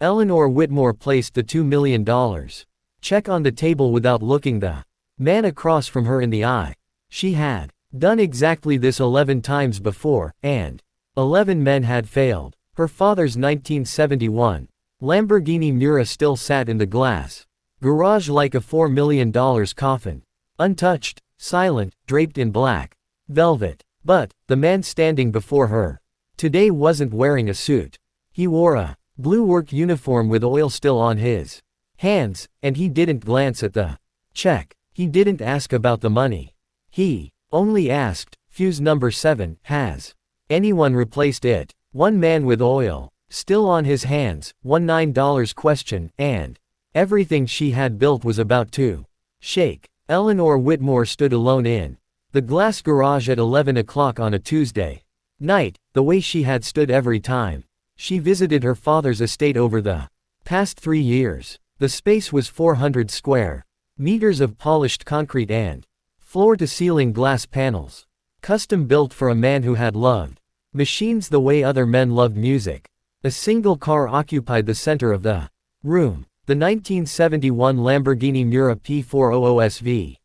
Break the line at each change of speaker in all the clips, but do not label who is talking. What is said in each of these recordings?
Eleanor Whitmore placed the $2 million check on the table without looking the man across from her in the eye. She had done exactly this 11 times before, and 11 men had failed. Her father's 1971 Lamborghini Miura still sat in the glass garage like a $4 million coffin. Untouched, silent, draped in black velvet. But the man standing before her today wasn't wearing a suit. He wore a blue work uniform with oil still on his hands, and he didn't glance at the check. He didn't ask about the money. He only asked, "Fuse number 7, has anyone replaced it?" One man with oil still on his hands, $19 question, and everything she had built was about to shake. Eleanor Whitmore stood alone in the glass garage at 11 o'clock on a Tuesday night, the way she had stood every time she visited her father's estate over the past 3 years. The space was 400 square meters of polished concrete and floor-to-ceiling glass panels, custom built for a man who had loved machines the way other men loved music. A single car occupied the center of the room, the 1971 Lamborghini Miura P400SV.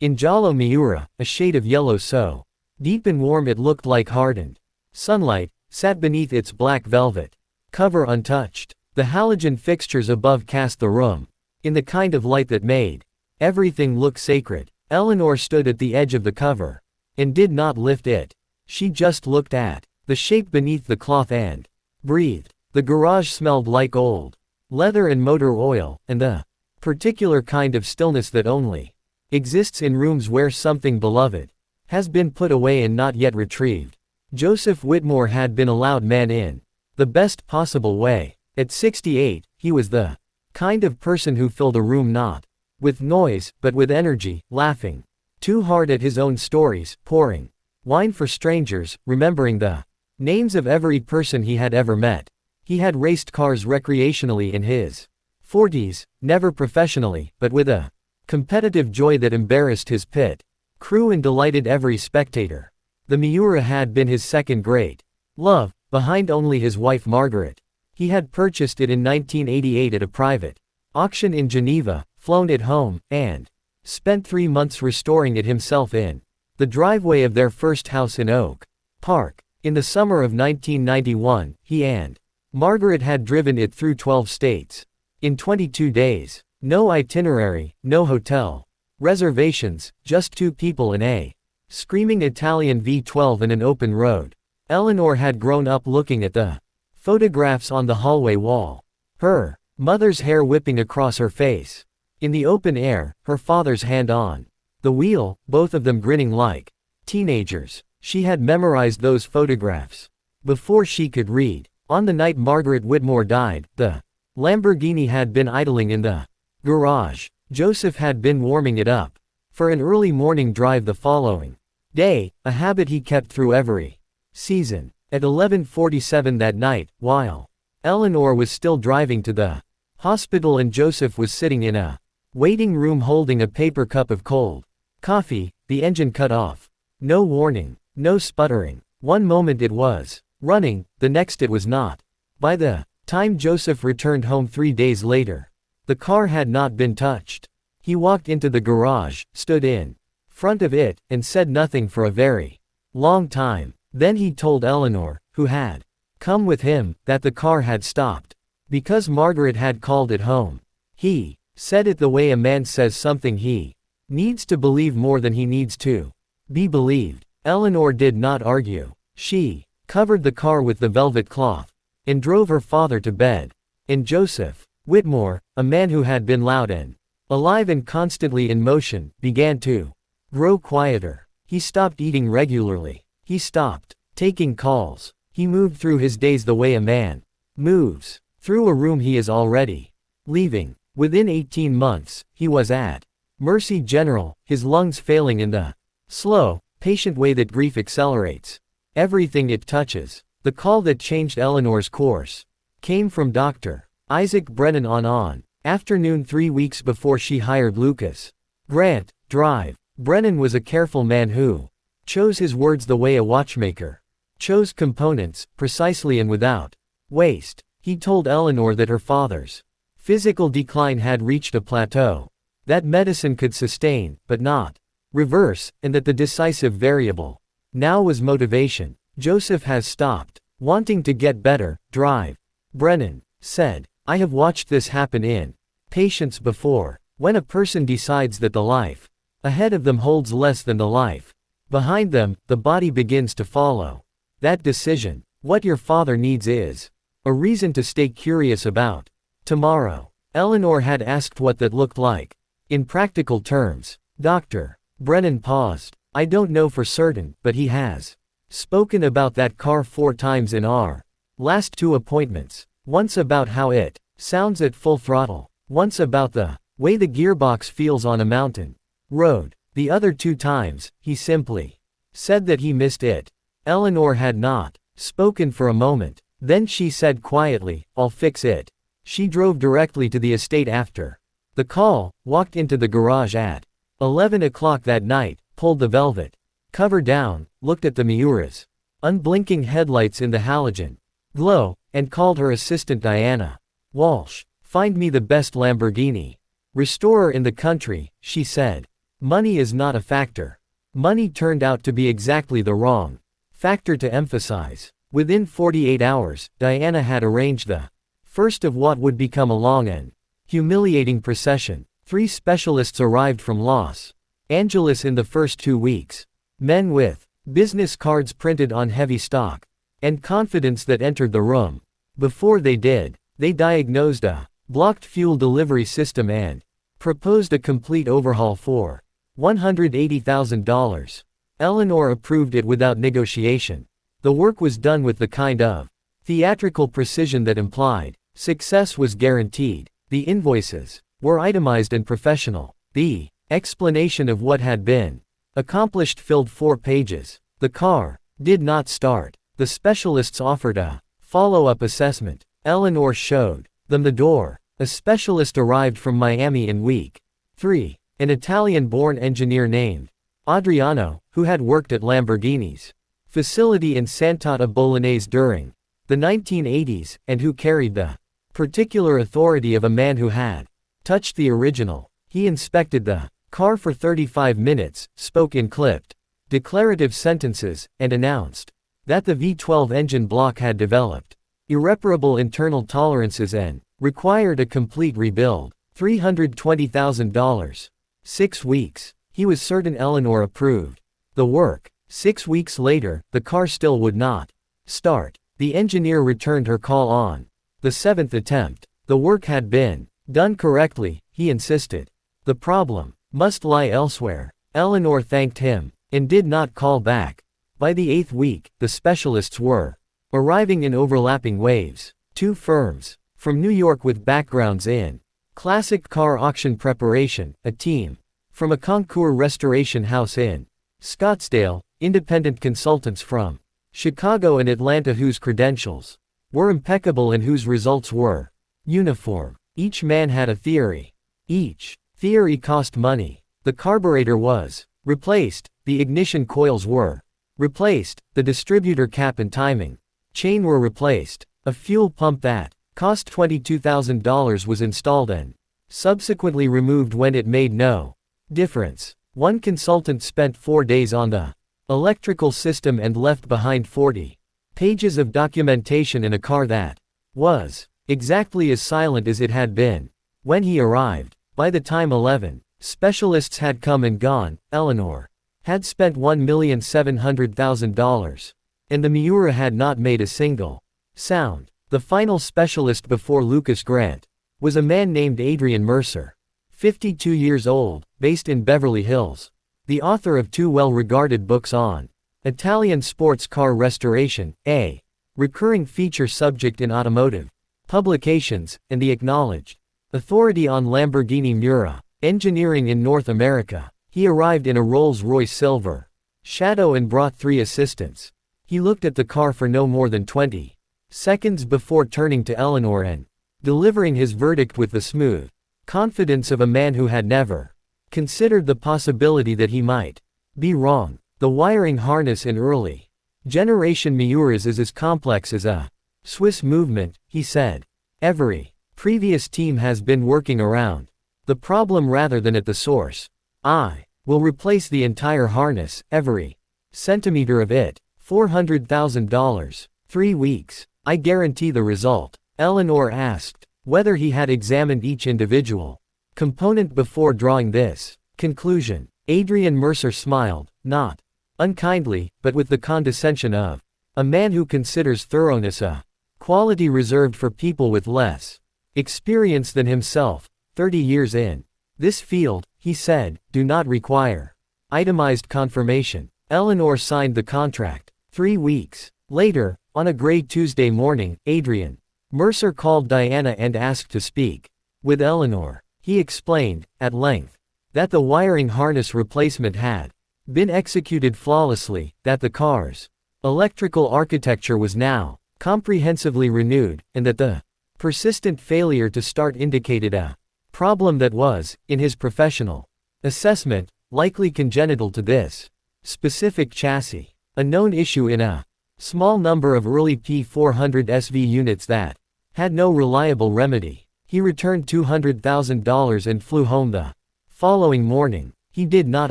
In giallo Miura, a shade of yellow so deep and warm it looked like hardened sunlight, sat beneath its black velvet cover untouched. The halogen fixtures above cast the room in the kind of light that made everything look sacred. Eleanor stood at the edge of the cover and did not lift it. She just looked at the shape beneath the cloth and breathed. The garage smelled like old leather and motor oil, and the particular kind of stillness that only exists in rooms where something beloved has been put away and not yet retrieved. Joseph Whitmore had been allowed man in the best possible way. At 68, he was the kind of person who filled a room not with noise, but with energy, laughing too hard at his own stories, pouring wine for strangers, remembering the names of every person he had ever met. He had raced cars recreationally in his 40s, never professionally, but with a competitive joy that embarrassed his pit crew and delighted every spectator. The Miura had been his second great love, behind only his wife Margaret. He had purchased it in 1988 at a private auction in Geneva, flown it home, and spent 3 months restoring it himself in the driveway of their first house in Oak Park. In the summer of 1991, he and Margaret had driven it through 12 states in 22 days. No itinerary, no hotel reservations, just 2 people in a screaming Italian V12 and an open road. Eleanor had grown up looking at the photographs on the hallway wall. Her mother's hair whipping across her face. In the open air, her father's hand on the wheel, both of them grinning like teenagers. She had memorized those photographs before she could read. On the night Margaret Whitmore died, the Lamborghini had been idling in the garage. Joseph had been warming it up for an early morning drive the following day, a habit he kept through every season. At 11:47 that night, while Eleanor was still driving to the hospital and Joseph was sitting in a waiting room holding a paper cup of cold coffee, the engine cut off. No warning, no sputtering. One moment it was running, the next it was not. By the time Joseph returned home 3 days later, the car had not been touched. He walked into the garage, stood in front of it, and said nothing for a very long time. Then he told Eleanor, who had come with him, that the car had stopped because Margaret had called it home. He said it the way a man says something he needs to believe more than he needs to be believed. Eleanor did not argue. She covered the car with the velvet cloth and drove her father to bed. And Joseph Whitmore, a man who had been loud and alive and constantly in motion, began to grow quieter. He stopped eating regularly. He stopped taking calls. He moved through his days the way a man moves through a room he is already leaving. Within 18 months, he was at Mercy General, his lungs failing in the slow, patient way that grief accelerates everything it touches. The call that changed Eleanor's course came from Dr. Isaac Brennan on afternoon 3 weeks before she hired Lucas Grant Drive. Brennan was a careful man who chose his words the way a watchmaker chose components, precisely and without waste. He told Eleanor that her father's physical decline had reached a plateau. That medicine could sustain, but not reverse, and that the decisive variable now was motivation. Joseph has stopped wanting to get better, drive. Brennan said, I have watched this happen in patients before. When a person decides that the life ahead of them holds less than the life behind them, the body begins to follow that decision. What your father needs is a reason to stay curious about tomorrow. Eleanor had asked what that looked like. In practical terms, Dr. Brennan paused. I don't know for certain, but he has spoken about that car 4 times in our last 2 appointments. Once about how it sounds at full throttle. Once about the way the gearbox feels on a mountain road. The other 2 times, he simply said that he missed it. Eleanor had not spoken for a moment. Then she said quietly, I'll fix it. She drove directly to the estate after the call, walked into the garage at 11 o'clock that night, pulled the velvet cover down, looked at the Miura's unblinking headlights in the halogen glow, and called her assistant Diana Walsh. Find me the best Lamborghini restorer in the country, she said. Money is not a factor. Money turned out to be exactly the wrong factor to emphasize. Within 48 hours, Diana had arranged the first of what would become a long and humiliating procession. 3 specialists arrived from Los Angeles in the first 2 weeks. Men with business cards printed on heavy stock and confidence that entered the room. Before they did, they diagnosed a blocked fuel delivery system and proposed a complete overhaul for $180,000. Eleanor approved it without negotiation. The work was done with the kind of theatrical precision that implied success was guaranteed. The invoices were itemized and professional. The explanation of what had been accomplished filled 4 pages. The car did not start. The specialists offered a follow-up assessment. Eleanor showed them the door. A specialist arrived from Miami in week 3, an Italian-born engineer named Adriano, who had worked at Lamborghini's facility in Sant'Anna Bolognese during the 1980s, and who carried the particular authority of a man who had touched the original. He inspected the car for 35 minutes, spoke in clipped, declarative sentences, and announced that the V12 engine block had developed irreparable internal tolerances and required a complete rebuild. $320,000. 6 weeks. He was certain Eleanor approved the work. 6 weeks later, the car still would not start. The engineer returned her call on the 7th attempt. The work had been done correctly, he insisted. The problem must lie elsewhere. Eleanor thanked him and did not call back. By the 8th week, the specialists were arriving in overlapping waves. 2 firms from New York with backgrounds in classic car auction preparation, a team from a concours restoration house in Scottsdale, independent consultants from Chicago and Atlanta whose credentials were impeccable and whose results were uniform. Each man had a theory. Each theory cost money. The carburetor was replaced, the ignition coils were replaced, the distributor cap and timing chain were replaced. A fuel pump that cost $22,000 was installed and subsequently removed when it made no difference. One consultant spent 4 days on the electrical system and left behind 40 pages of documentation in a car that was exactly as silent as it had been when he arrived. By the time 11 specialists had come and gone, Eleanor had spent $1,700,000, and the Miura had not made a single sound. The final specialist before Lucas Grant was a man named Adrian Mercer, 52 years old, based in Beverly Hills. The author of 2 well-regarded books on Italian sports car restoration, a recurring feature subject in automotive publications, and the acknowledged authority on Lamborghini Miura engineering in North America. He arrived in a Rolls-Royce Silver Shadow and brought 3 assistants. He looked at the car for no more than 20 seconds before turning to Eleanor and delivering his verdict with the smooth confidence of a man who had never considered the possibility that he might be wrong. The wiring harness in early generation Miuras is as complex as a Swiss movement, he said. Every previous team has been working around the problem rather than at the source. I will replace the entire harness, every centimeter of it. $400,000. 3 weeks. I guarantee the result. Eleanor asked whether he had examined each individual component before drawing this conclusion. Adrian Mercer smiled, not unkindly, but with the condescension of a man who considers thoroughness a quality reserved for people with less experience than himself. 30 years in this field, he said, do not require itemized confirmation. Eleanor signed the contract. 3 weeks later, on a gray Tuesday morning, Adrian Mercer called Diana and asked to speak with Eleanor. He explained, at length, that the wiring harness replacement had been executed flawlessly, that the car's electrical architecture was now comprehensively renewed, and that the persistent failure to start indicated a problem that was, in his professional assessment, likely congenital to this specific chassis. A known issue in a small number of early P400 SV units that had no reliable remedy. He returned $200,000 and flew home the following morning. He did not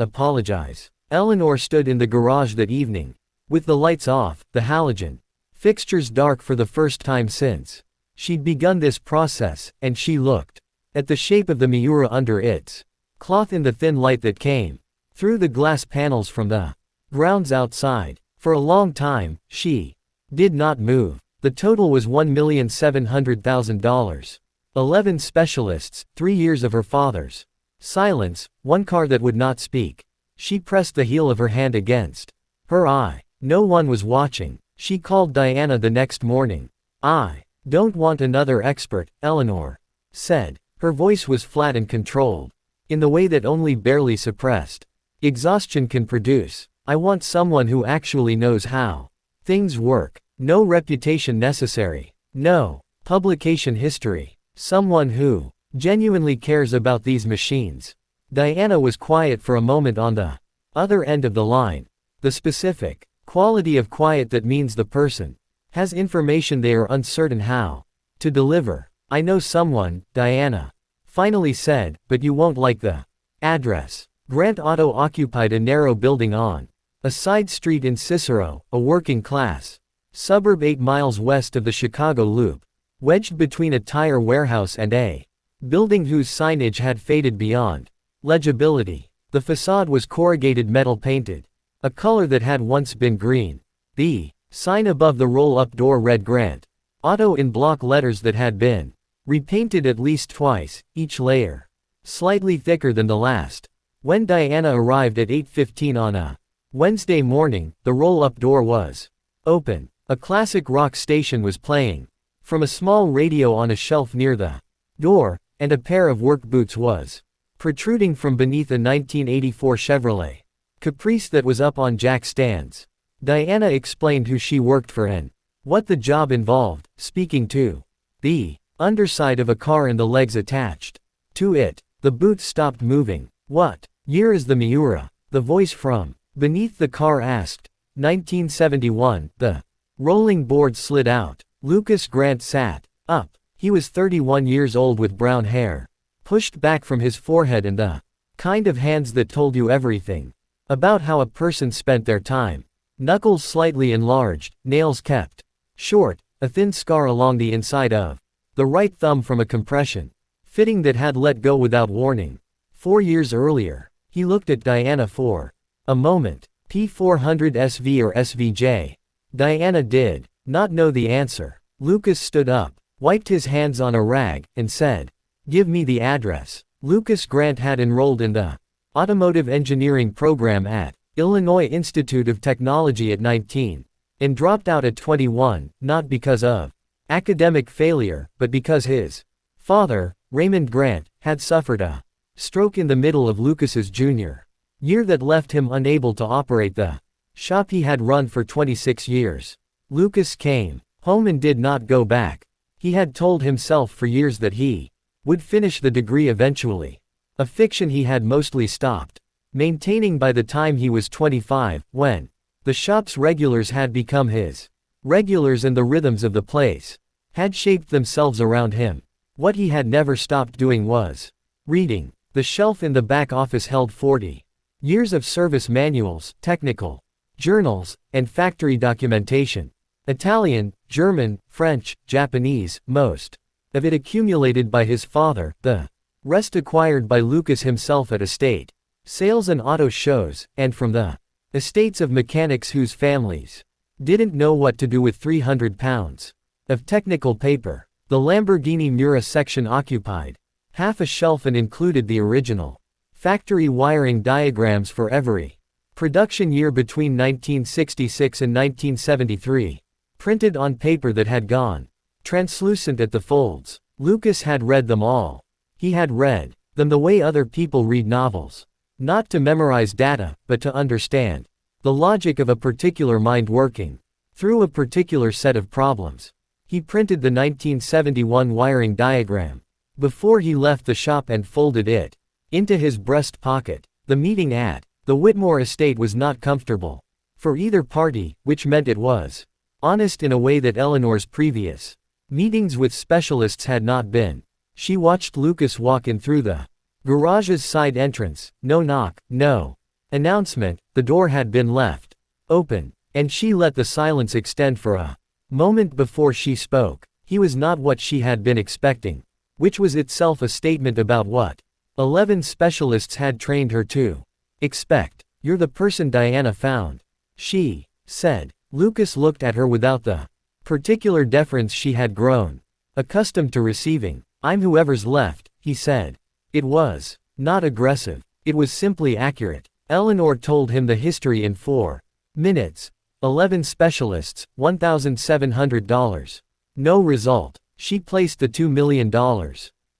apologize. Eleanor stood in the garage that evening, with the lights off, the halogen fixtures dark for the first time since she'd begun this process, and she looked at the shape of the Miura under its cloth in the thin light that came through the glass panels from the grounds outside. For a long time, she did not move. The total was $1,700,000. 11 specialists, 3 years of her father's silence, one car that would not speak. She pressed the heel of her hand against her eye. No one was watching. She called Diana the next morning. I don't want another expert, Eleanor said. Her voice was flat and controlled, in the way that only barely suppressed exhaustion can produce. I want someone who actually knows how things work. No reputation necessary. No publication history. Someone who genuinely cares about these machines. Diana was quiet for a moment on the other end of the line. The specific quality of quiet that means the person has information they are uncertain how to deliver. I know someone, Diana finally said, but you won't like the address. Grant Auto occupied a narrow building on a side street in Cicero, a working-class suburb 8 miles west of the Chicago Loop, wedged between a tire warehouse and a building whose signage had faded beyond legibility. The facade was corrugated metal painted, a color that had once been green. The sign above the roll-up door read Grant Auto in block letters that had been repainted at least twice, each layer slightly thicker than the last. When Diana arrived at 8:15 on a Wednesday morning, the roll-up door was open. A classic rock station was playing from a small radio on a shelf near the door, and a pair of work boots was protruding from beneath a 1984 Chevrolet Caprice that was up on jack stands. Diana explained who she worked for and what the job involved, speaking to the underside of a car and the legs attached to it. The boots stopped moving. What year is the Miura? The voice from beneath the car asked. 1971. The rolling board slid out. Lucas Grant sat up. He was 31 years old with brown hair pushed back from his forehead and the kind of hands that told you everything about how a person spent their time. Knuckles slightly enlarged, nails kept short, a thin scar along the inside of the right thumb from a compression fitting that had let go without warning 4 years earlier. He looked at Diana for a moment. P400 SV or SVJ? Diana did not know the answer. Lucas stood up, wiped his hands on a rag, and said, "Give me the address." Lucas Grant had enrolled in the automotive engineering program at Illinois Institute of Technology at 19, and dropped out at 21, not because of academic failure, but because his father, Raymond Grant, had suffered a stroke in the middle of Lucas's junior year that left him unable to operate the shop he had run for 26 years. Lucas came home and did not go back. He had told himself for years that he would finish the degree eventually, a fiction he had mostly stopped maintaining by the time he was 25, when the shop's regulars had become his Regulars and the rhythms of the place had shaped themselves around him. What he had never stopped doing was reading. The shelf in the back office held 40 years of service manuals, technical journals, and factory documentation. Italian, German, French, Japanese, most of it accumulated by his father, the rest acquired by Lucas himself at estate sales and auto shows, and from the estates of mechanics whose families didn't know what to do with 300 pounds of technical paper. The Lamborghini Mura section occupied half a shelf and included the original factory wiring diagrams for every production year between 1966 and 1973, printed on paper that had gone translucent at the folds. Lucas had read them all. He had read them the way other people read novels. Not to memorize data, but to understand the logic of a particular mind working through a particular set of problems. He printed the 1971 wiring diagram before he left the shop and folded it into his breast pocket. The meeting at the Whitmore estate was not comfortable for either party, which meant it was honest in a way that Eleanor's previous meetings with specialists had not been. She watched Lucas walk in through the garage's side entrance. No knock, no announcement. The door had been left open, and she let the silence extend for a moment before she spoke. He was not what she had been expecting, which was itself a statement about what 11 specialists had trained her to expect. You're the person Diana found, she said. Lucas looked at her without the particular deference she had grown accustomed to receiving. I'm whoever's left, he said. It was not aggressive. It was simply accurate. Eleanor told him the history in 4 minutes. 11 specialists, $1,700. No result. She placed the $2 million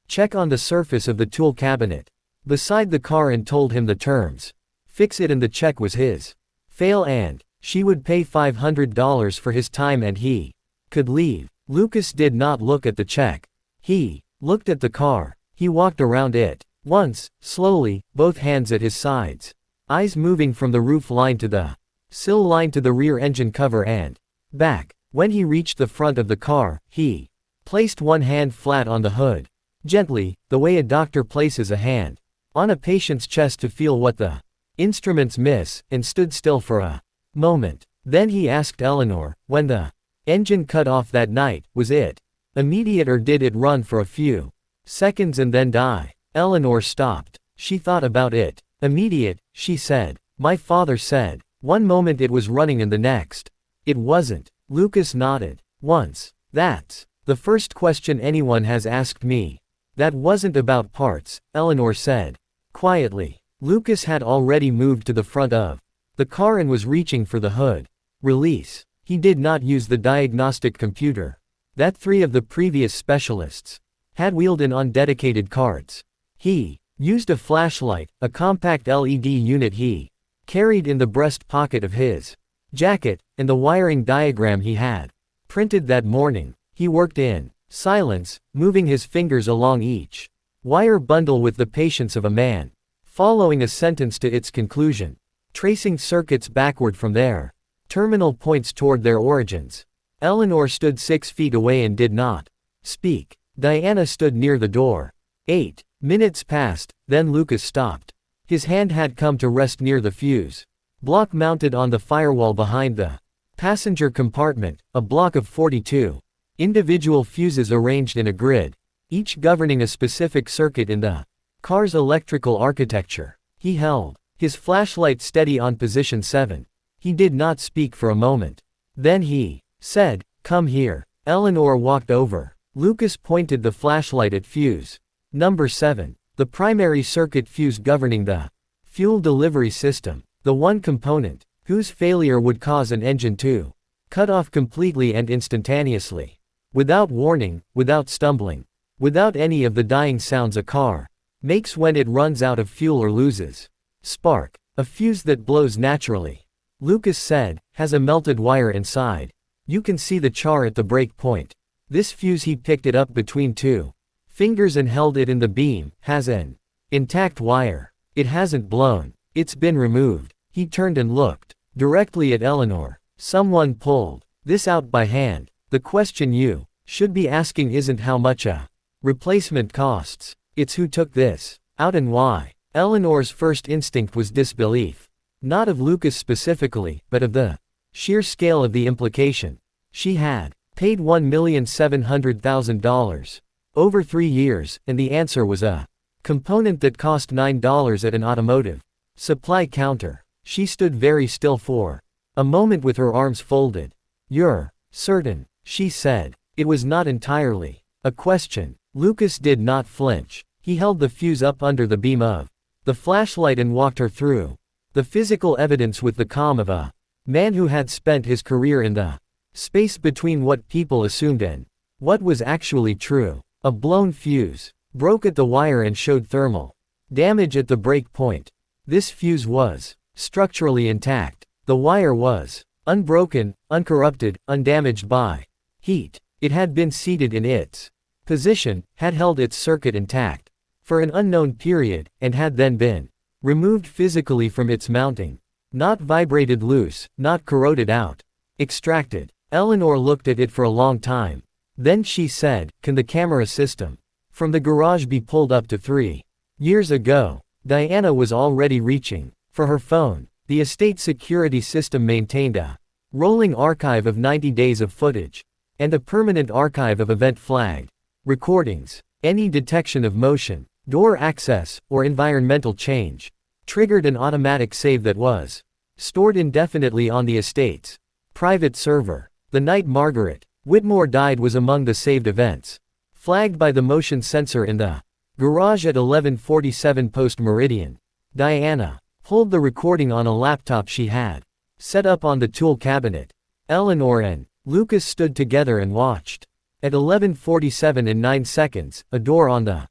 check on the surface of the tool cabinet beside the car and told him the terms. Fix it and the check was his. Fail and she would pay $500 for his time and he could leave. Lucas did not look at the check. He looked at the car. He walked around it once, slowly, both hands at his sides, eyes moving from the roof line to the sill line to the rear engine cover and back. When he reached the front of the car, he placed one hand flat on the hood, gently, the way a doctor places a hand on a patient's chest to feel what the instruments miss, and stood still for a moment. Then he asked Eleanor, when the engine cut off that night, was it immediate or did it run for a few seconds and then die? Eleanor stopped. She thought about it. Immediate, she said. My father said. One moment it was running and the next it wasn't. Lucas nodded. Once. That's the first question anyone has asked me. That wasn't about parts, Eleanor said quietly. Lucas had already moved to the front of the car and was reaching for the hood release. He did not use the diagnostic computer that 3 of the previous specialists had wheeled in on dedicated carts. He used a flashlight, a compact LED unit he carried in the breast pocket of his jacket, and the wiring diagram he had printed that morning. He worked in silence, moving his fingers along each wire bundle with the patience of a man following a sentence to its conclusion, tracing circuits backward from their terminal points toward their origins. Eleanor stood 6 feet away and did not speak. Diana stood near the door. 8 minutes passed, then Lucas stopped. His hand had come to rest near the fuse block mounted on the firewall behind the passenger compartment, a block of 42 individual fuses arranged in a grid, each governing a specific circuit in the car's electrical architecture. He held his flashlight steady on position 7. He did not speak for a moment. Then he said, "Come here." Eleanor walked over. Lucas pointed the flashlight at fuse number 7, the primary circuit fuse governing the fuel delivery system, the one component whose failure would cause an engine to cut off completely and instantaneously, without warning, without stumbling, without any of the dying sounds a car makes when it runs out of fuel or loses spark. A fuse that blows naturally, Lucas said, has a melted wire inside. You can see the char at the break point. This fuse, he picked it up between 2 fingers and held it in the beam, has an intact wire. It hasn't blown. It's been removed. He turned and looked directly at Eleanor. Someone pulled this out by hand. The question you should be asking isn't how much a replacement costs. It's who took this out and why. Eleanor's first instinct was disbelief. Not of Lucas specifically, but of the sheer scale of the implication. She had paid $1,700,000 over 3 years, and the answer was a component that cost $9 at an automotive supply counter. She stood very still for a moment with her arms folded. "You're certain?" she said. It was not entirely a question. Lucas did not flinch. He held the fuse up under the beam of the flashlight and walked her through the physical evidence with the calm of a man who had spent his career in the space between what people assumed and what was actually true. A blown fuse broke at the wire and showed thermal damage at the break point. This fuse was structurally intact. The wire was unbroken, uncorrupted, undamaged by heat. It had been seated in its position, had held its circuit intact for an unknown period, and had then been removed physically from its mounting. Not vibrated loose, not corroded out. Extracted. Eleanor looked at it for a long time. Then she said, "Can the camera system from the garage be pulled up to 3 years ago?" Diana was already reaching for her phone. The estate security system maintained a rolling archive of 90 days of footage and a permanent archive of event-flagged recordings. Any detection of motion, door access, or environmental change triggered an automatic save that was stored indefinitely on the estate's private server. The night Margaret Whitmore died was among the saved events, flagged by the motion sensor in the garage at 11:47 post-meridian. Diana pulled the recording on a laptop she had set up on the tool cabinet. Eleanor and Lucas stood together and watched. At 11:47 and 9 seconds, a door on the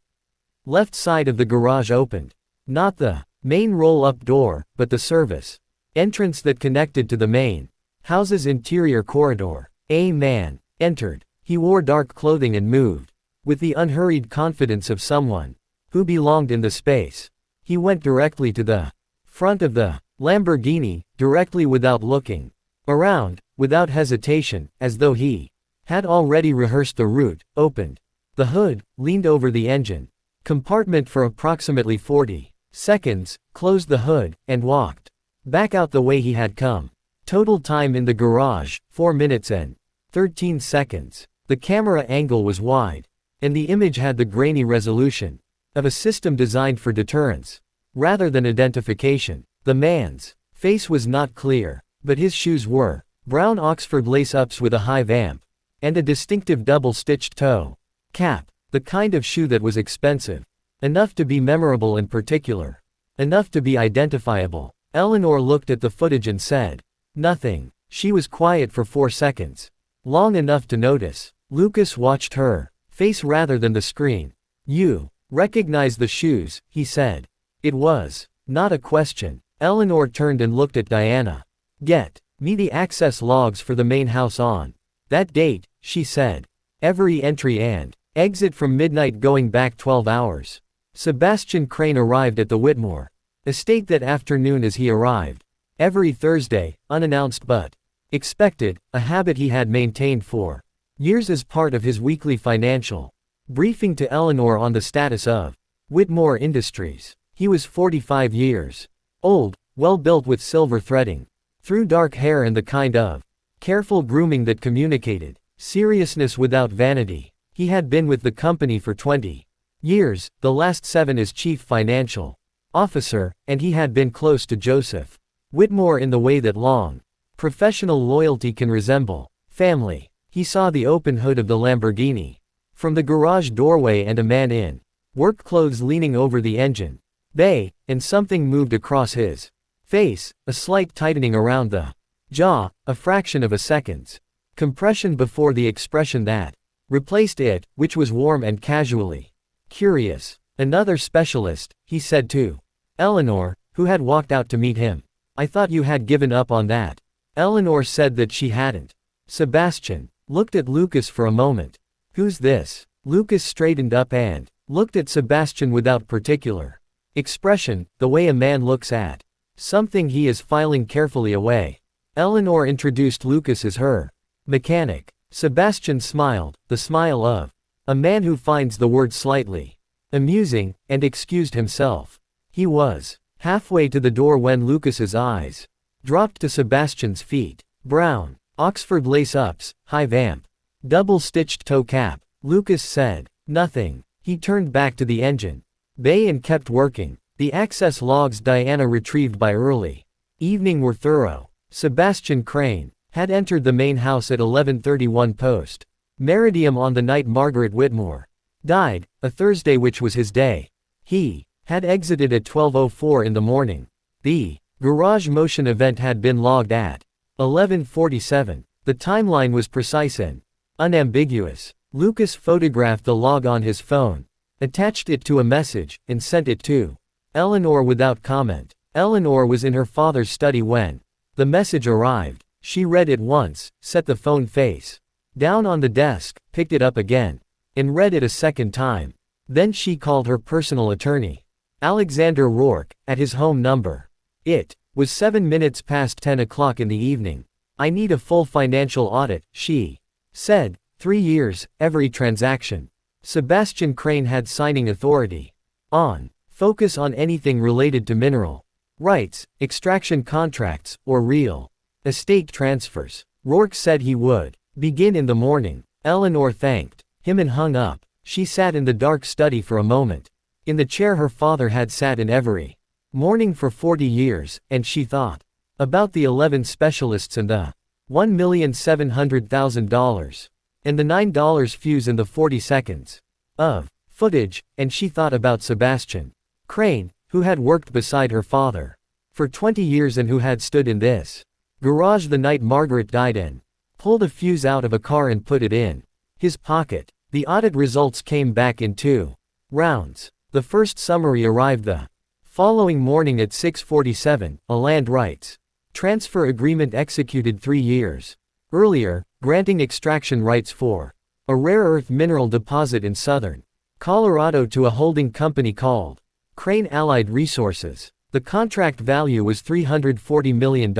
left side of the garage opened. Not the main roll-up door, but the service entrance that connected to the main house's interior corridor. A man entered. He wore dark clothing and moved with the unhurried confidence of someone who belonged in the space. He went directly to the front of the Lamborghini, directly without looking around, without hesitation, as though he had already rehearsed the route, opened the hood, leaned over the engine compartment for approximately 40 seconds, closed the hood, and walked back out the way he had come. Total time in the garage, 4 minutes and 13 seconds. The camera angle was wide, and the image had the grainy resolution of a system designed for deterrence rather than identification. The man's face was not clear, but his shoes were brown Oxford lace-ups with a high vamp and a distinctive double-stitched toe cap, the kind of shoe that was expensive enough to be memorable and particular enough to be identifiable. Eleanor looked at the footage and said nothing. She was quiet for 4 seconds, long enough to notice. Lucas watched her face rather than the screen. "You recognize the shoes," he said. It was not a question. Eleanor turned and looked at Diana. "Get me the access logs for the main house on that date," she said. "Every entry and exit from midnight going back 12 hours. Sebastian Crane arrived at the Whitmore estate that afternoon as he arrived every Thursday, unannounced but expected, a habit he had maintained for years as part of his weekly financial briefing to Eleanor on the status of Whitmore Industries. He was 45 years old, well-built with silver threading through dark hair and the kind of careful grooming that communicated seriousness without vanity. He had been with the company for 20 years, the last 7 as chief financial officer, and he had been close to Joseph Whitmore in the way that long professional loyalty can resemble family. He saw the open hood of the Lamborghini from the garage doorway and a man in work clothes leaning over the engine bay, and something moved across his face, a slight tightening around the jaw, a fraction of a second's compression before the expression that replaced it, which was warm and casually curious. "Another specialist," he said to Eleanor, who had walked out to meet him. "I thought you had given up on that." Eleanor said that she hadn't. Sebastian looked at Lucas for a moment. "Who's this?" Lucas straightened up and looked at Sebastian without particular expression, the way a man looks at something he is filing carefully away. Eleanor introduced Lucas as her Mechanic. Sebastian smiled, the smile of a man who finds the word slightly amusing, and excused himself. He was halfway to the door when Lucas's eyes dropped to Sebastian's feet. Brown, Oxford lace-ups, high vamp, double-stitched toe cap. Lucas said nothing. He turned back to the engine bay and kept working. The access logs Diana retrieved by early evening were thorough. Sebastian Crane had entered the main house at 11:31 post Meridium on the night Margaret Whitmore died, a Thursday which was his day. He had exited at 12:04 in the morning. The garage motion event had been logged at 11:47. The timeline was precise and unambiguous. Lucas photographed the log on his phone, attached it to a message, and sent it to Eleanor without comment. Eleanor was in her father's study when the message arrived. She read it once, set the phone face down on the desk, picked it up again, and read it a second time. Then she called her personal attorney, Alexander Rourke, at his home number. It was 7 minutes past 10 o'clock in the evening. "I need a full financial audit," she said. 3 years, every transaction. Sebastian Crane had signing authority. On. Focus on anything related to mineral rights, extraction contracts, or real estate transfers. Rourke said he would begin in the morning. Eleanor thanked him and hung up. She sat in the dark study for a moment, in the chair her father had sat in every morning for 40 years, and she thought about the 11 specialists and the $1,700,000, and the $9 fuse and the 40 seconds of footage, and she thought about Sebastian Crane, who had worked beside her father for 20 years and who had stood in this garage the night Margaret died in, pulled a fuse out of a car and put it in his pocket. The audit results came back in 2 rounds. The first summary arrived the following morning at 6:47, a land rights transfer agreement executed 3 years earlier, granting extraction rights for a rare earth mineral deposit in southern Colorado to a holding company called Crane Allied Resources. The contract value was $340 million.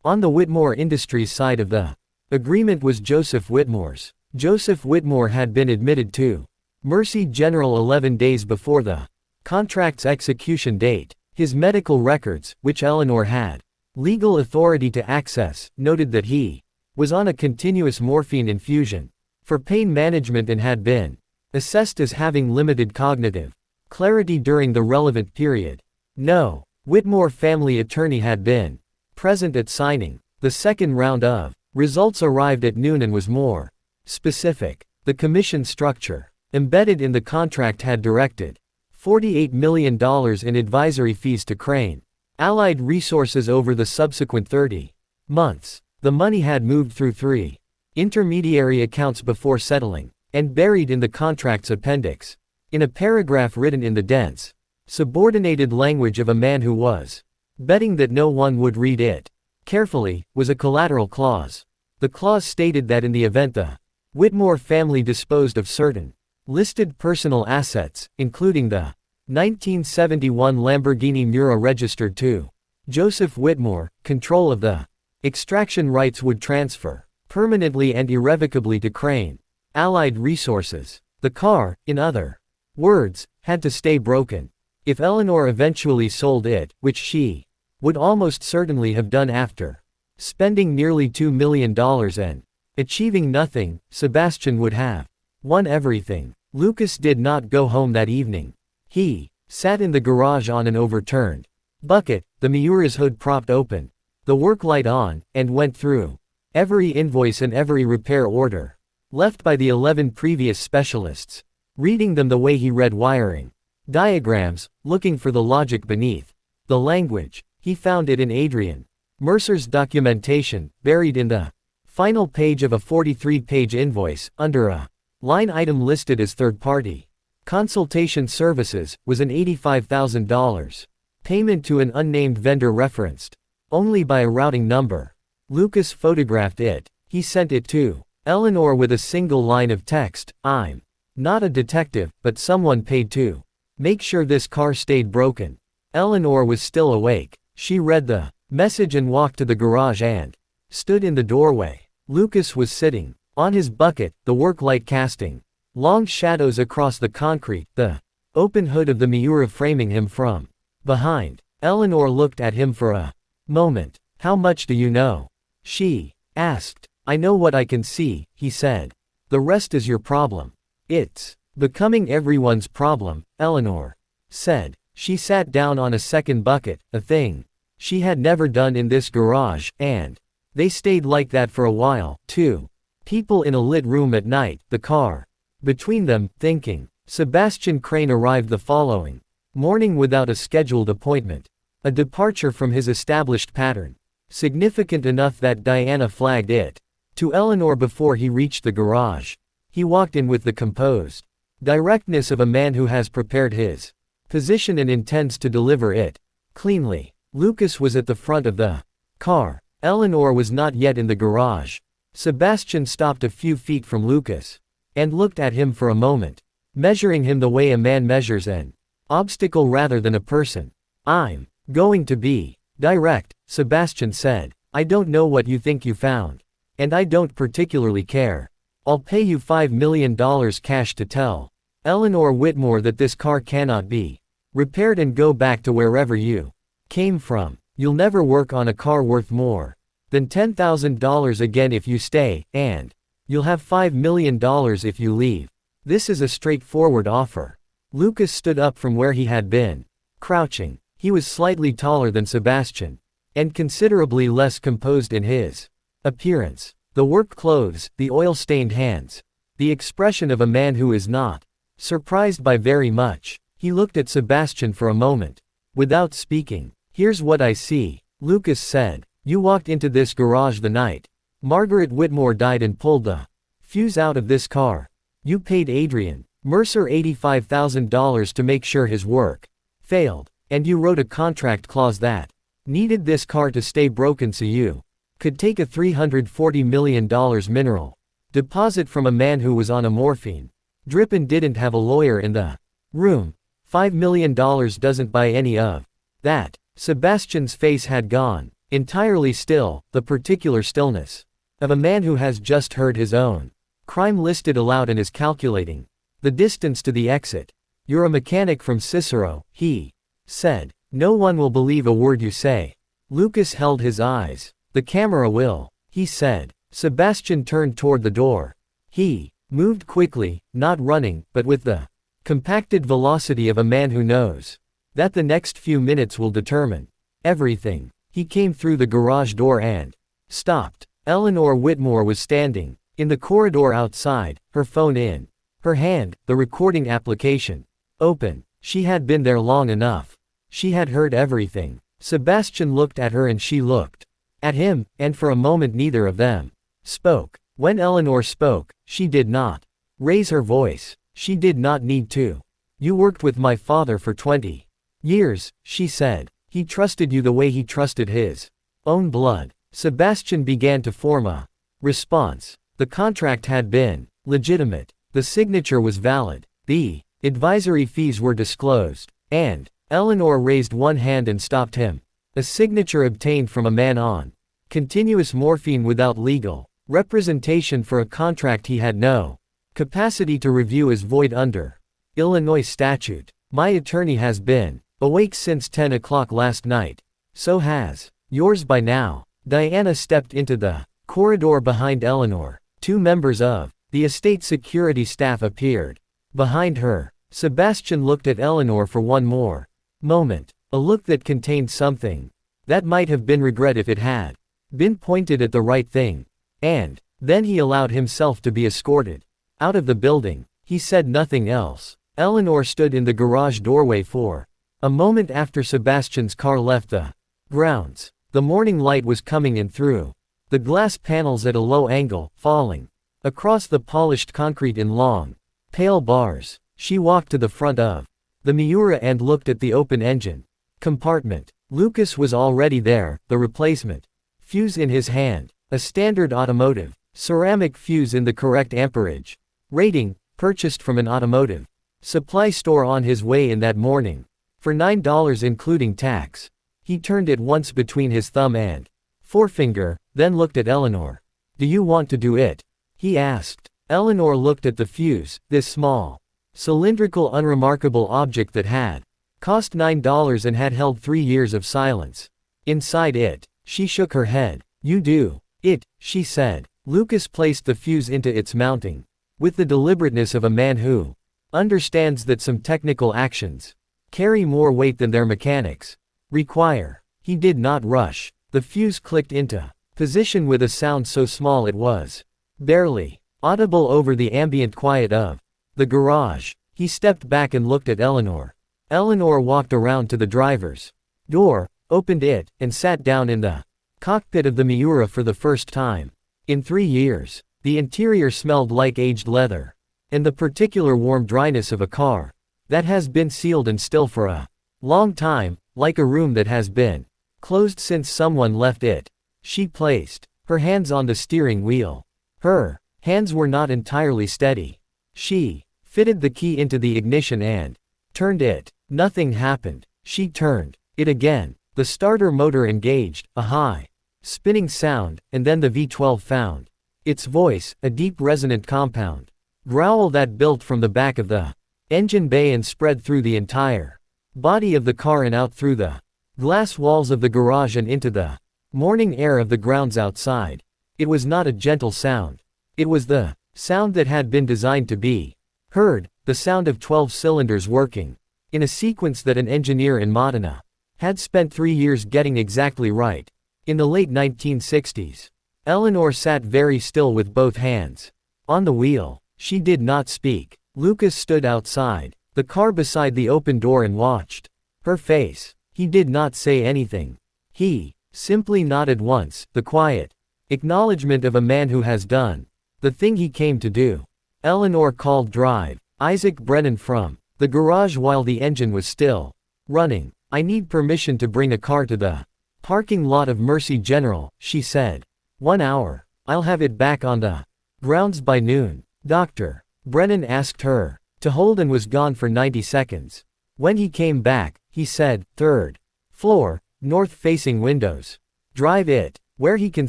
On the Whitmore Industries side of the agreement was Joseph Whitmore's. Joseph Whitmore had been admitted to Mercy General 11 days before the contract's execution date. His medical records, which Eleanor had legal authority to access, noted that he was on a continuous morphine infusion for pain management and had been assessed as having limited cognitive clarity during the relevant period. No Whitmore family attorney had been present at signing. The second round of results arrived at noon and was more specific. The commission structure embedded in the contract had directed $48 million in advisory fees to Crane Allied Resources over the subsequent 30 months. The money had moved through 3 intermediary accounts before settling, and buried in the contract's appendix, in a paragraph written in the dense, subordinated language of a man who was betting that no one would read it carefully, was a collateral clause. The clause stated that in the event the Whitmore family disposed of certain listed personal assets, including the 1971 Lamborghini Miura registered to Joseph Whitmore, control of the extraction rights would transfer permanently and irrevocably to Crane Allied Resources. The car, in other words, had to stay broken. If Eleanor eventually sold it, which she would almost certainly have done after spending nearly $2 million and achieving nothing, Sebastian would have won everything. Lucas did not go home that evening. He sat in the garage on an overturned bucket, the Miura's hood propped open, the work light on, and went through every invoice and every repair order left by the 11 previous specialists, reading them the way he read wiring diagrams, looking for the logic beneath the language. He found it in Adrian Mercer's documentation, buried in the final page of a 43-page invoice, under a line item listed as third-party consultation services, was an $85,000 payment to an unnamed vendor referenced only by a routing number. Lucas photographed it. He sent it to Eleanor with a single line of text: "I'm not a detective, but someone paid to make sure this car stayed broken." Eleanor was still awake. She read the message and walked to the garage and stood in the doorway. Lucas was sitting on his bucket, the work light casting long shadows across the concrete, the open hood of the Miura framing him from behind. Eleanor looked at him for a moment. "How much do you know?" she asked. "I know what I can see," he said. "The rest is your problem." "It's becoming everyone's problem," Eleanor said. She sat down on a second bucket, a thing she had never done in this garage, and they stayed like that for a while, two people in a lit room at night, the car between them, thinking. Sebastian Crane arrived the following morning without a scheduled appointment. A departure from his established pattern. Significant enough that Diana flagged it to Eleanor before he reached the garage. He walked in with the composed directness of a man who has prepared his position and intends to deliver it cleanly. Lucas was at the front of the car. Eleanor was not yet in the garage. Sebastian stopped a few feet from Lucas and looked at him for a moment, measuring him the way a man measures an obstacle rather than a person. "I'm going to be direct," Sebastian said. "I don't know what you think you found. And I don't particularly care. I'll pay you $5 million cash to tell Eleanor Whitmore that this car cannot be repaired and go back to wherever you came from. You'll never work on a car worth more than $10,000 again if you stay, and you'll have $5 million if you leave. This is a straightforward offer." Lucas stood up from where he had been crouching. He was slightly taller than Sebastian, and considerably less composed in his appearance. The work clothes, the oil-stained hands, the expression of a man who is not surprised by very much. He looked at Sebastian for a moment, without speaking. "Here's what I see," Lucas said. "You walked into this garage the night Margaret Whitmore died and pulled the fuse out of this car. You paid Adrian Mercer $85,000 to make sure his work failed. And you wrote a contract clause that needed this car to stay broken so you could take a $340 million mineral deposit from a man who was on a morphine drip and didn't have a lawyer in the room. $5 million doesn't buy any of that." Sebastian's face had gone entirely still, the particular stillness of a man who has just heard his own crime listed aloud and is calculating the distance to the exit. "You're a mechanic from Cicero," he said. "No one will believe a word you say." Lucas held his eyes. "The camera will," he said. Sebastian turned toward the door. He moved quickly, not running, but with the compacted velocity of a man who knows that the next few minutes will determine everything. He came through the garage door and stopped. Eleanor Whitmore was standing in the corridor outside, her phone in her hand, the recording application open. She had been there long enough. She had heard everything. Sebastian looked at her and she looked at him, and for a moment neither of them spoke. When Eleanor spoke, she did not raise her voice. She did not need to. "You worked with my father for 20 years, she said. "He trusted you the way he trusted his own blood." Sebastian began to form a response. The contract had been legitimate. The signature was valid. The advisory fees were disclosed. And Eleanor raised one hand and stopped him. A signature obtained from a man on continuous morphine without legal representation for a contract he had no capacity to review is void under Illinois statute. "My attorney has been awake since 10 o'clock last night. So has yours by now." Diana stepped into the corridor behind Eleanor. Two members of the estate security staff appeared behind her. Sebastian looked at Eleanor for one more moment, a look that contained something that might have been regret if it had been pointed at the right thing. And then he allowed himself to be escorted out of the building. He said nothing else. Eleanor stood in the garage doorway for a moment after Sebastian's car left the grounds. The morning light was coming in through the glass panels at a low angle, falling across the polished concrete in long, pale bars. She walked to the front of the Miura and looked at the open engine compartment. Lucas was already there, the replacement fuse in his hand, a standard automotive ceramic fuse in the correct amperage rating, purchased from an automotive supply store on his way in that morning for $9 including tax. He turned it once between his thumb and forefinger, then looked at Eleanor. Do you want to do it? He asked. Eleanor looked at the fuse, this small, cylindrical unremarkable object that had cost $9 and had held 3 years of silence. Inside it, she shook her head. You do it, she said. Lucas placed the fuse into its mounting, with the deliberateness of a man who understands that some technical actions carry more weight than their mechanics require. He did not rush. The fuse clicked into position with a sound so small it was barely audible over the ambient quiet of the garage. He stepped back and looked at Eleanor. Eleanor walked around to the driver's door, opened it, and sat down in the cockpit of the Miura for the first time in 3 years. The interior smelled like aged leather, and the particular warm dryness of a car that has been sealed and still for a long time, like a room that has been closed since someone left it. She placed her hands on the steering wheel. Her hands were not entirely steady. She fitted the key into the ignition and turned it. Nothing happened. She turned it again. The starter motor engaged, a high, spinning sound, and then the V12 found its voice, a deep resonant compound growl that built from the back of the engine bay and spread through the entire body of the car and out through the glass walls of the garage and into the morning air of the grounds outside. It was not a gentle sound. It was the sound that had been designed to be heard, the sound of 12 cylinders working in a sequence that an engineer in Modena had spent 3 years getting exactly right. In the late 1960s, Eleanor sat very still with both hands on the wheel. She did not speak. Lucas stood outside the car beside the open door and watched her face. He did not say anything. He simply nodded once, the quiet acknowledgement of a man who has done the thing he came to do. Eleanor called drive Isaac Brennan from the garage while the engine was still running. I need permission to bring a car to the parking lot of Mercy General, she said. 1 hour. I'll have it back on the grounds by noon. Dr. Brennan asked her to hold and was gone for 90 seconds. When he came back, he said, 3rd floor, north-facing windows. Drive it, where he can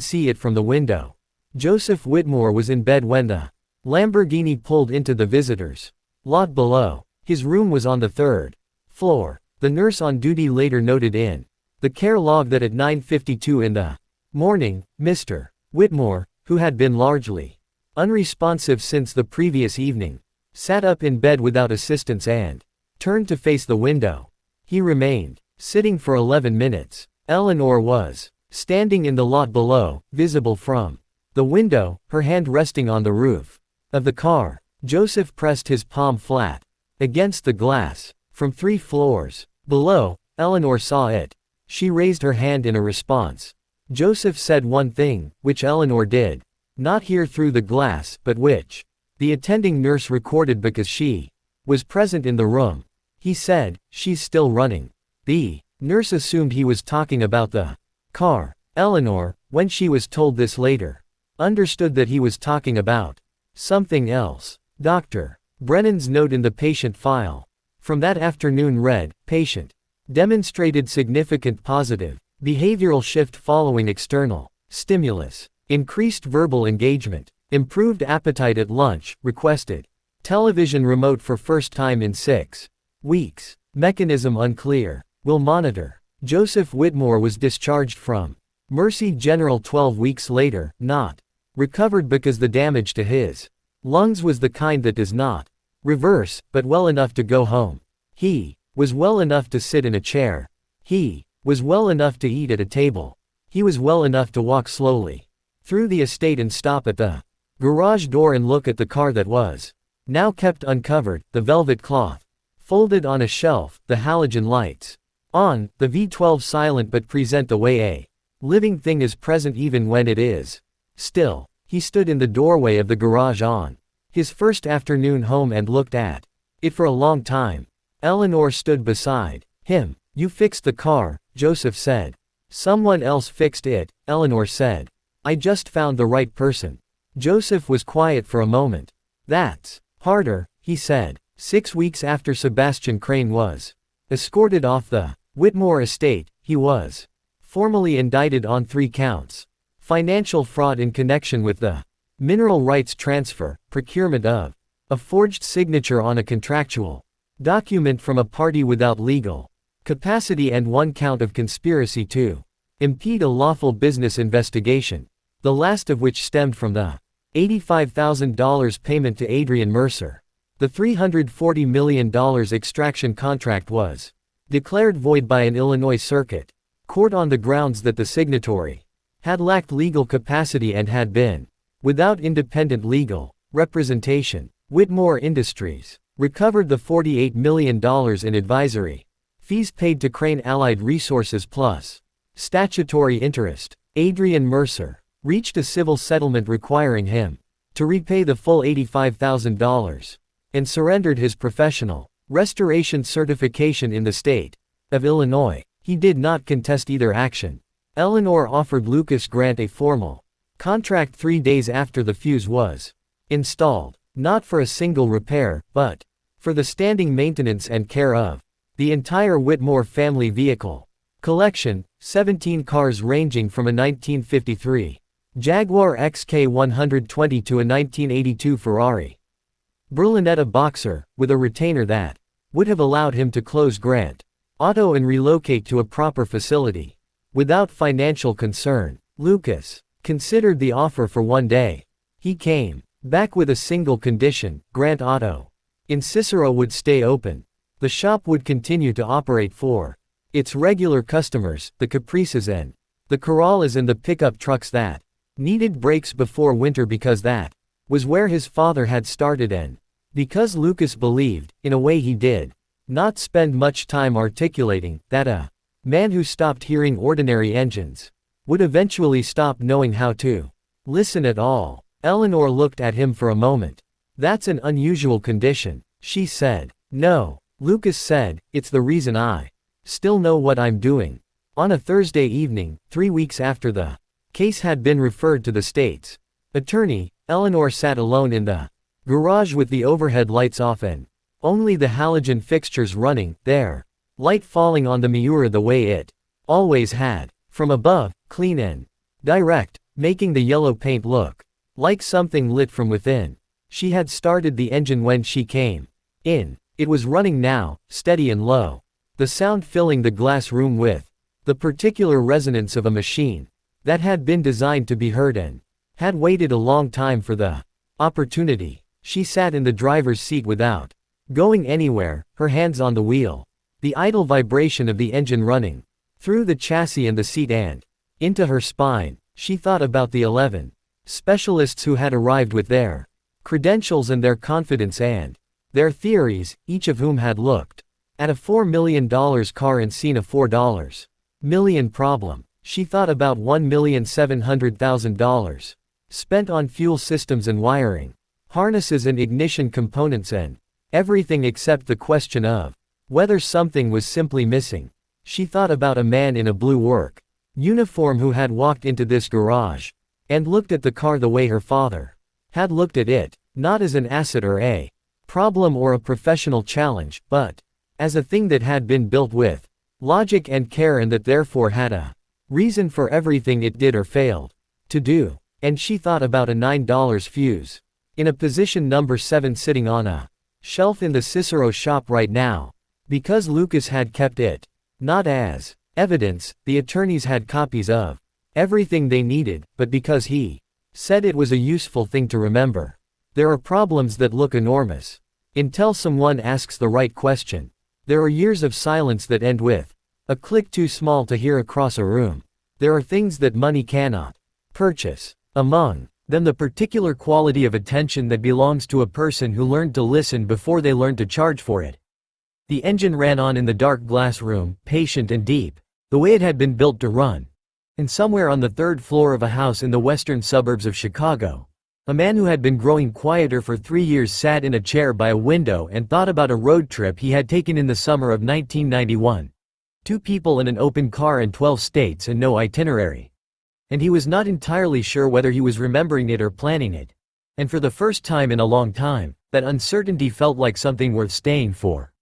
see it from the window. Joseph Whitmore was in bed when the Lamborghini pulled into the visitors' lot below. His room was on the 3rd floor. The nurse on duty later noted in the care log that at 9:52 in the morning, Mr. Whitmore, who had been largely unresponsive since the previous evening, sat up in bed without assistance and turned to face the window. He remained sitting for 11 minutes. Eleanor was standing in the lot below, visible from the window, her hand resting on the roof of the car. Joseph pressed his palm flat against the glass. From 3 floors below, Eleanor saw it. She raised her hand in a response. Joseph said one thing, which Eleanor did not hear through the glass, but which the attending nurse recorded because she was present in the room. He said, "She's still running." The nurse assumed he was talking about the car. Eleanor, when she was told this later, understood that he was talking about something else. Dr. Brennan's note in the patient file from that afternoon read, patient demonstrated significant positive behavioral shift following external stimulus, increased verbal engagement, improved appetite at lunch, requested television remote for first time in 6 weeks. Mechanism unclear. Will monitor. Joseph Whitmore was discharged from Mercy General 12 weeks later, not recovered because the damage to his lungs was the kind that does not reverse, but well enough to go home. He was well enough to sit in a chair. He was well enough to eat at a table. He was well enough to walk slowly through the estate and stop at the garage door and look at the car that was now kept uncovered, the velvet cloth folded on a shelf, the halogen lights on, the V12 silent but present the way a living thing is present even when it is still. He stood in the doorway of the garage on his first afternoon home and looked at it for a long time. Eleanor stood beside him. You fixed the car, Joseph said. Someone else fixed it, Eleanor said. I just found the right person. Joseph was quiet for a moment. That's harder, he said. 6 weeks after Sebastian Crane was escorted off the Whitmore estate, he was formally indicted on 3 counts. Financial fraud in connection with the mineral rights transfer, procurement of a forged signature on a contractual document from a party without legal capacity, and 1 count of conspiracy to impede a lawful business investigation, the last of which stemmed from the $85,000 payment to Adrian Mercer. The $340 million extraction contract was declared void by an Illinois circuit court on the grounds that the signatory had lacked legal capacity and had been without independent legal representation. Whitmore Industries recovered the $48 million in advisory fees paid to Crane Allied Resources plus statutory interest. Adrian Mercer reached a civil settlement requiring him to repay the full $85,000 and surrendered his professional restoration certification in the state of Illinois. He did not contest either action. Eleanor offered Lucas Grant a formal contract 3 days after the fuse was installed, not for a single repair, but for the standing maintenance and care of the entire Whitmore family vehicle collection, 17 cars ranging from a 1953 Jaguar XK120 to a 1982 Ferrari Berlinetta Boxer, with a retainer that would have allowed him to close Grant Auto and relocate to a proper facility without financial concern. Lucas considered the offer for 1 day. He came back with a single condition: Grant Auto in Cicero would stay open. The shop would continue to operate for its regular customers, the Caprices and the Corollas and the pickup trucks that needed brakes before winter, because that was where his father had started, and because Lucas believed, in a way he did not spend much time articulating, that a man who stopped hearing ordinary engines would eventually stop knowing how to listen at all. Eleanor looked at him for a moment. "That's an unusual condition," she said. "No," Lucas said, "it's the reason I still know what I'm doing." On a Thursday evening, 3 weeks after the case had been referred to the state's attorney, Eleanor sat alone in the garage with the overhead lights off and only the halogen fixtures running, their light falling on the Miura the way it always had, from above, clean and direct, making the yellow paint look like something lit from within. She had started the engine when she came in. It was running now, steady and low, the sound filling the glass room with the particular resonance of a machine that had been designed to be heard and had waited a long time for the opportunity. She sat in the driver's seat without going anywhere, her hands on the wheel. The idle vibration of the engine running through the chassis and the seat and into her spine. She thought about the 11 specialists who had arrived with their credentials and their confidence and their theories, each of whom had looked at a $4 million car and seen a $4 million problem. She thought about $1,700,000 spent on fuel systems and wiring, harnesses and ignition components, and everything except the question of whether something was simply missing. She thought about a man in a blue work uniform who had walked into this garage and looked at the car the way her father had looked at it, not as an asset or a problem or a professional challenge, but as a thing that had been built with logic and care, and that therefore had a reason for everything it did or failed to do. And she thought about a $9 fuse in a position number 7 sitting on a shelf in the Cicero shop right now, because Lucas had kept it not as evidence. The attorneys had copies of everything they needed, but because he said it was a useful thing to remember. There are problems that look enormous until someone asks the right question. There are years of silence that end with a click too small to hear across a room. There are things that money cannot purchase. Among them, the particular quality of attention that belongs to a person who learned to listen before they learned to charge for it. The engine ran on in the dark glass room, patient and deep, the way it had been built to run. And somewhere on the 3rd floor of a house in the western suburbs of Chicago, a man who had been growing quieter for 3 years sat in a chair by a window and thought about a road trip he had taken in the summer of 1991. 2 people in an open car in 12 states and no itinerary. And he was not entirely sure whether he was remembering it or planning it. And for the first time in a long time, that uncertainty felt like something worth staying for.